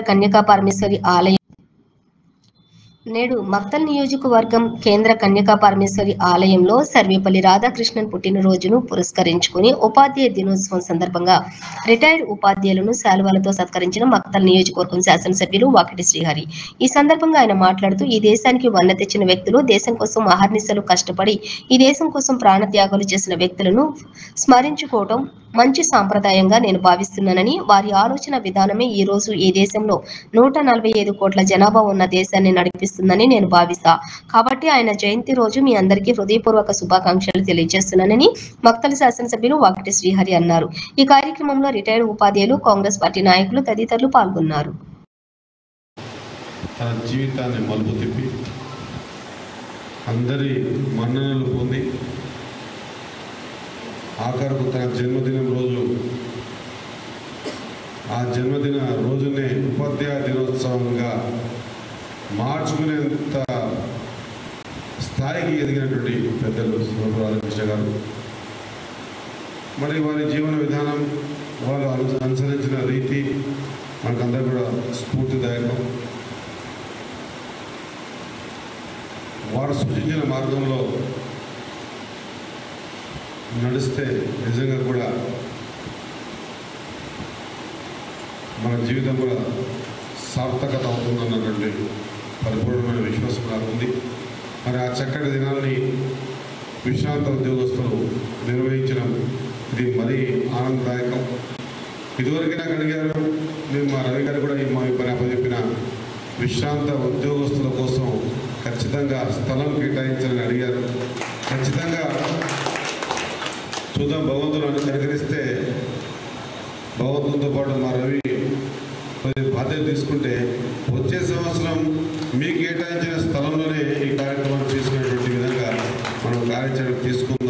కన్యకా పరమేశ్వరి ఆలయం నేడు మక్తల్ నియోజకవర్గం కేంద్ర కన్యకా పరమేశ్వరి ఆలయంలో సర్వేపల్లి రాధాకృష్ణన్ పుట్టినరోజును పురస్కరించుకుని ఉపాధ్యాయ దినోత్సవం సందర్భంగా రిటైర్డ్ ఉపాధ్యాయులను శాలువాలతో సత్కరించిన మక్తల్ నియోజకవర్గం శాసనసభ్యులు వాకిటి శ్రీహరి. ఈ సందర్భంగా ఆయన మాట్లాడుతూ ఈ దేశానికి వన్నె తెచ్చిన వ్యక్తులు, దేశం కోసం అహర్నిశలు కష్టపడి ఈ దేశం కోసం ప్రాణత్యాగాలు చేసిన వ్యక్తులను స్మరించుకోవడం మంచి సాంప్రదాయంగా నేను భావిస్తున్నానని, వారి ఆలోచన విధానమే ఈ రోజు ఈ దేశంలో 145 కోట్ల జనాభా ఉన్న దేశాన్ని నడిపిస్తుందని నేను భావిస్తా. కాబట్టి ఆయన జయంతి రోజు మీ అందరికీ హృదయపూర్వక శుభాకాంక్షలు తెలియజేస్తున్నానని మక్తల్ శాసనసభ్యులు వాకిటి శ్రీహరి అన్నారు. ఈ కార్యక్రమంలో రిటైర్డ్ ఉపాధ్యాయులు, కాంగ్రెస్ పార్టీ నాయకులు తదితరులు పాల్గొన్నారు. తన జీవితాన్ని మలుపు తిప్పి అందరి మన్ననలు పొంది ఆఖరుకు తన జన్మదినం రోజు ఆ జన్మదిన రోజునే ఉపాధ్యాయ దినోత్సవంగా మార్చుకునేంత స్థాయికి ఎదిగినటువంటి పెద్దలు సర్వేపల్లి రాధాకృష్ణ గారు. మరి వారి జీవన విధానం, వాళ్ళు అనుసరించిన రీతి మనకందరూ కూడా స్ఫూర్తిదాయకం. వారు సూచించిన మార్గంలో నడిస్తే నిజంగా కూడా మన జీవితం కూడా సార్థకత అవుతుందన్నటువంటి పరిపూర్ణమైన విశ్వాసం నాకు ఉంది. మరి ఆ చక్కటి దినాన్ని విశ్రాంత ఉద్యోగస్తులు నిర్వహించడం ఇది మరీ ఆనందదాయకం. ఇదివరకు నాకు అడిగారు, మేము మా రవి గారు కూడా మా పని అప్పచెప్పిన విశ్రాంత ఉద్యోగస్తుల కోసం ఖచ్చితంగా స్థలం కేటాయించాలని అడిగారు. ఖచ్చితంగా చూద్దాం, భగవంతుడు కనికరిస్తే భగవంతుడితో పాటు మా రవి బాధ్యత తీసుకుంటే వచ్చే సంవత్సరం మీకు కేటాయించిన స్థలంలోనే ఈ కార్యక్రమాన్ని తీసుకునేటువంటి విధంగా మనం కార్యాచరణ తీసుకుంటాం.